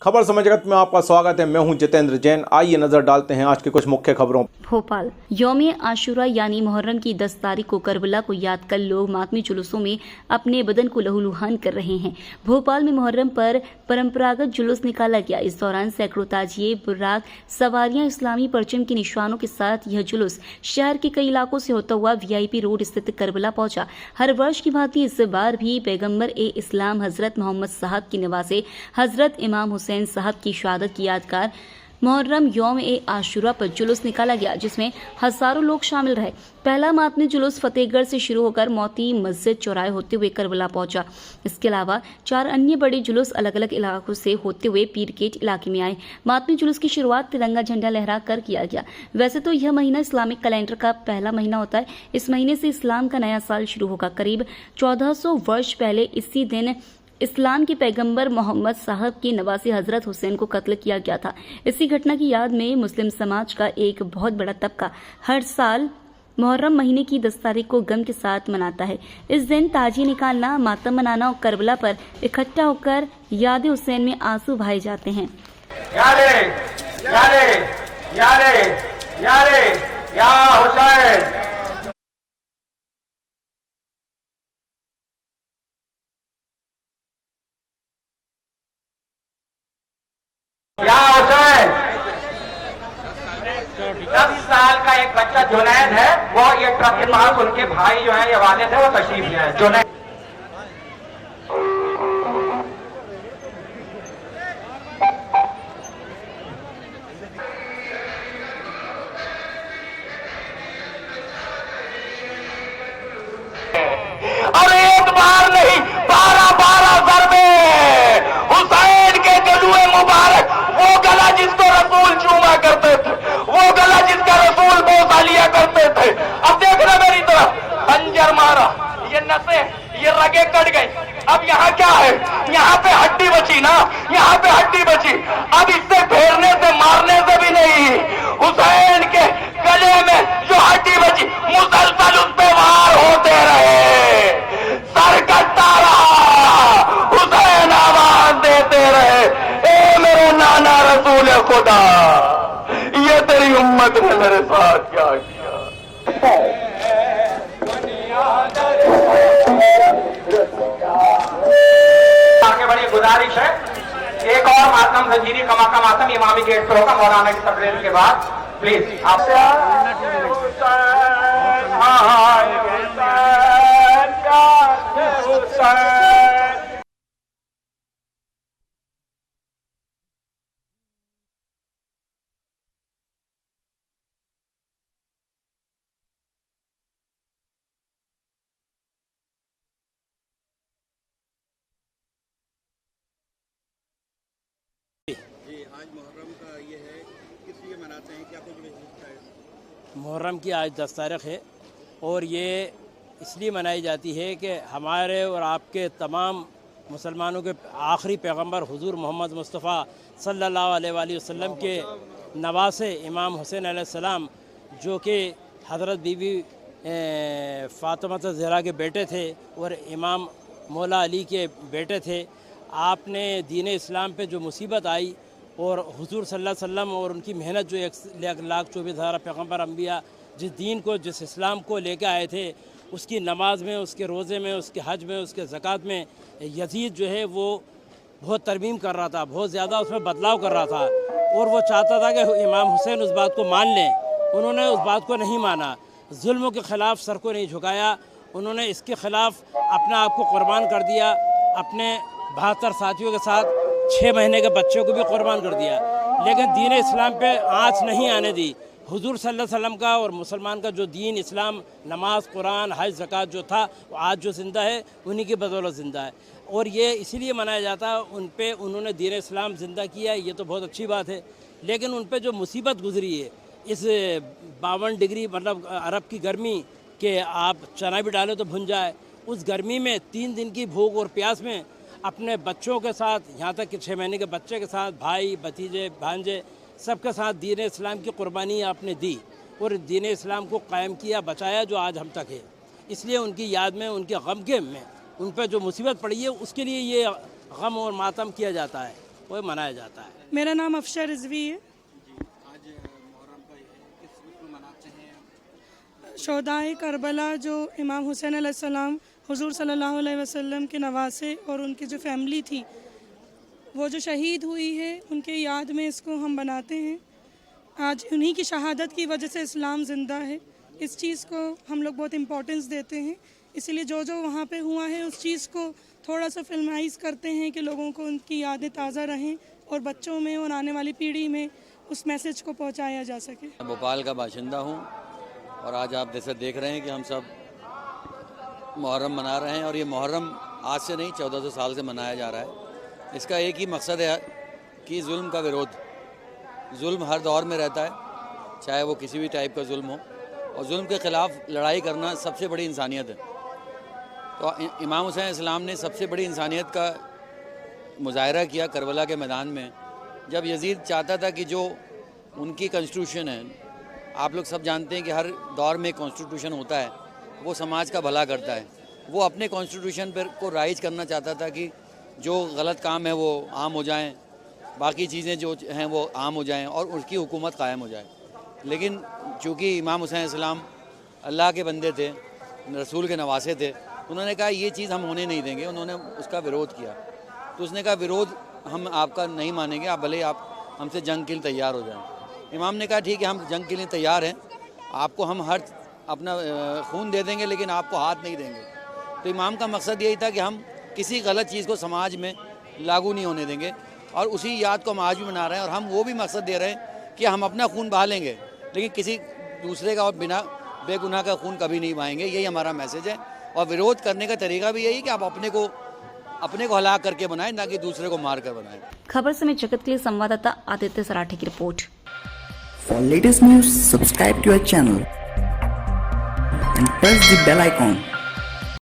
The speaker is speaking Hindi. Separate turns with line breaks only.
खबर समय जगत में आपका स्वागत है। मैं हूं जितेंद्र जैन। आइए नजर डालते हैं आज की कुछ मुख्य खबरों।
भोपाल यौम आशुरा यानी मुहर्रम की 10 तारीख को करबला को याद कर लोग मातमी जुलूसों में अपने बदन को लहूलुहान कर रहे हैं। भोपाल में मुहर्रम पर परंपरागत जुलूस निकाला गया। इस दौरान सैकड़ों ताजिए बुर्राक सवारियां इस्लामी परचम के निशानों के साथ यह जुलूस शहर के कई इलाकों से होता हुआ VIP रोड स्थित करबला पहुंचा। हर वर्ष की भांति इस बार भी पैगंबर ए इस्लाम हजरत मोहम्मद साहब की नवासे हजरत इमाम हुसैन साहब की शहादत की यादगार मुहर्रम यौम ए आशुरा पर जुलूस निकाला गया, जिसमें हजारों लोग शामिल रहे। पहला मातमी जुलूस फतेहगढ़ से शुरू होकर मोती मस्जिद चौराहे होते हुए करबला पहुंचा। इसके अलावा 4 अन्य बड़े जुलूस अलग अलग इलाकों से होते हुए पीरगेट इलाके में आए। मातमी जुलूस की शुरुआत तिरंगा झंडा लहरा कर किया गया। वैसे तो यह महीना इस्लामिक कैलेंडर का पहला महीना होता है। इस महीने से इस्लाम का नया साल शुरू होगा। करीब 1400 वर्ष पहले इसी दिन इस्लाम के पैगंबर मोहम्मद साहब की नवासी हजरत हुसैन को कत्ल किया गया था। इसी घटना की याद में मुस्लिम समाज का एक बहुत बड़ा तबका हर साल मुहर्रम महीने की 10 तारीख को गम के साथ मनाता है। इस दिन ताजिए निकालना, मातम मनाना और करबला पर इकट्ठा होकर याद हुसैन में आंसू बहाए जाते हैं।
यारे, यारे, यारे, यारे, या हुसैन। या हुसैन। 10 साल का एक बच्चा जुनैद है, वो ये ट्रक के पास उनके भाई जो है ये वालिद है, वो तशरीफ ले आए। जुनैद और एक बार नहीं 12 ज़रबे हुसैन के गलुए मुबारक, वो गला जिसको रसूल चूमा करते थे, वो गला जिसका रसूल बोसा लिया करते थे। अब देखना मेरी तरफ, खंजर मारा, ये नसें, ये रगे कट गई। अब यहाँ क्या है? यहाँ पे हड्डी बची ना, यहाँ पे हड्डी बची। अब इससे फेरने से मारने से भी नहीं, हुसैन के गले में जो हड्डी बची मुसलसल उस पे वार होते रहे, सर कटता रहा, हुसैन आवाज देते रहे, ए मेरे नाना रसूल खुदा, ये तेरी उम्मत ने मेरे साथ क्या किया। आगे बड़ी गुजारिश है, एक और मातम जंजीरी कमा मातम इमामी गेट पर होगा मौलाना की तकरीर के बाद। प्लीज आप
आज मुहर्रम का ये है, किस लिए मनाते हैं, क्या कुछ विशेषता है?
मुहर्रम की आज 10 तारीख है और ये इसलिए मनाई जाती है कि हमारे और आपके तमाम मुसलमानों के आखिरी पैगंबर हुजूर मोहम्मद मुस्तफ़ा सल्लल्लाहु अलैहि वसल्लम के नवासे इमाम हुसैन अलैहिस्सलाम, जो कि हज़रत बीबी फ़ातिमा ज़हरा के बेटे थे और इमाम मौला अली के बेटे थे। आपने दीन इस्लाम पे जो मुसीबत आई और हुजूर सल्लल्लाहु अलैहि वसल्लम और उनकी मेहनत, जो 1,24,000 पैगंबर अम्बिया जिस दीन को, जिस इस्लाम को लेकर आए थे, उसकी नमाज में, उसके रोज़े में, उसके हज में, उसके ज़कात में यजीद जो है वो बहुत तरमीम कर रहा था, बहुत ज़्यादा उसमें बदलाव कर रहा था और वो चाहता था कि इमाम हुसैन उस बात को मान लें। उन्होंने उस बात को नहीं माना, जुल्म के ख़िलाफ़ सर को नहीं झुकाया। उन्होंने इसके ख़िलाफ़ अपना आप को कुर्बान कर दिया, अपने 72 साथियों के साथ 6 महीने के बच्चे को भी कुर्बान कर दिया, लेकिन दीन इस्लाम पे आँच नहीं आने दी। हुजूर सल्लल्लाहु अलैहि वसल्लम का और मुसलमान का जो दीन इस्लाम, नमाज, कुरान, हज, ज़कात जो था, वो आज जो ज़िंदा है उन्हीं की बदौलत ज़िंदा है और ये इसीलिए मनाया जाता है। उन पे उन्होंने दीन इस्लाम ज़िंदा किया है, ये तो बहुत अच्छी बात है, लेकिन उन पे जो मुसीबत गुजरी है, इस 52 डिग्री मतलब अरब की गर्मी के आप चना भी डालें तो भुन जाए, उस गर्मी में 3 दिन की भूख और प्यास में अपने बच्चों के साथ, यहाँ तक कि 6 महीने के बच्चे के साथ, भाई भतीजे भांजे सबके साथ दीन इस्लाम की कुर्बानी आपने दी और दीन इस्लाम को कायम किया, बचाया, जो आज हम तक है। इसलिए उनकी याद में, उनके गम के में, उन पर जो मुसीबत पड़ी है उसके लिए ये गम और मातम किया जाता है। वो मनाया जाता है।
मेरा नाम अफशर रिजवी है।
आज मुहर्रम का ये है, किस उसमें मनाते हैं?
शोहदाए करबला जो इमाम हुसैन अलैहिस्सलाम हुजूर सल्लल्लाहु अलैहि वसल्लम के नवासे और उनकी जो फैमिली थी वो जो शहीद हुई है उनके याद में इसको हम बनाते हैं। आज उन्हीं की शहादत की वजह से इस्लाम ज़िंदा है। इस चीज़ को हम लोग बहुत इम्पोर्टेंस देते हैं, इसलिए जो जो वहाँ पे हुआ है उस चीज़ को थोड़ा सा फिल्माइज़ करते हैं कि लोगों को उनकी यादें ताज़ा रहें और बच्चों में और आने वाली पीढ़ी में उस मैसेज को पहुँचाया जा सके।
मैं भोपाल का बाशिंदा हूँ और आज आप जैसे देख रहे हैं कि हम सब मुहर्रम मना रहे हैं और ये मुहर्रम आज से नहीं 1400 साल से मनाया जा रहा है। इसका एक ही मकसद है कि जुल्म का विरोध। जुल्म हर दौर में रहता है, चाहे वो किसी भी टाइप का जुल्म हो, और जुल्म के ख़िलाफ़ लड़ाई करना सबसे बड़ी इंसानियत है। तो इमाम हुसैन इस्लाम ने सबसे बड़ी इंसानियत का मुजाहरा किया करबला के मैदान में, जब यजीद चाहता था कि जो उनकी कॉन्स्टिट्यूशन है, आप लोग सब जानते हैं कि हर दौर में कॉन्स्टिट्यूशन होता है, वो समाज का भला करता है। वो अपने कॉन्स्टिट्यूशन पर को राइज करना चाहता था कि जो गलत काम है वो आम हो जाएं, बाकी चीज़ें जो हैं वो आम हो जाएं और उसकी हुकूमत कायम हो जाए। लेकिन चूँकि इमाम हुसैन इस्लाम अल्लाह के बंदे थे, रसूल के नवासे थे, उन्होंने कहा ये चीज़ हम होने नहीं देंगे। उन्होंने उसका विरोध किया, तो उसने कहा विरोध हम आपका नहीं मानेंगे, आप भले आप हमसे जंग के लिए तैयार हो जाएं। इमाम ने कहा ठीक है, हम जंग के लिए तैयार हैं, आपको हम हर अपना खून दे देंगे लेकिन आपको हाथ नहीं देंगे। तो इमाम का मकसद यही था कि हम किसी गलत चीज़ को समाज में लागू नहीं होने देंगे, और उसी याद को हम आज भी मना रहे हैं। और हम वो भी मकसद दे रहे हैं कि हम अपना खून बहा लेंगे लेकिन किसी दूसरे का और बिना बेगुनाह का खून कभी नहीं बहाएंगे। यही हमारा मैसेज है। और विरोध करने का तरीका भी यही कि आप अपने को हलाक करके बनाएं, ना कि दूसरे को मार कर बनाएं।
खबर समय जगत के लिए संवाददाता आदित्य सराठे की report.
For latest news, subscribe to our channel and press the bell icon.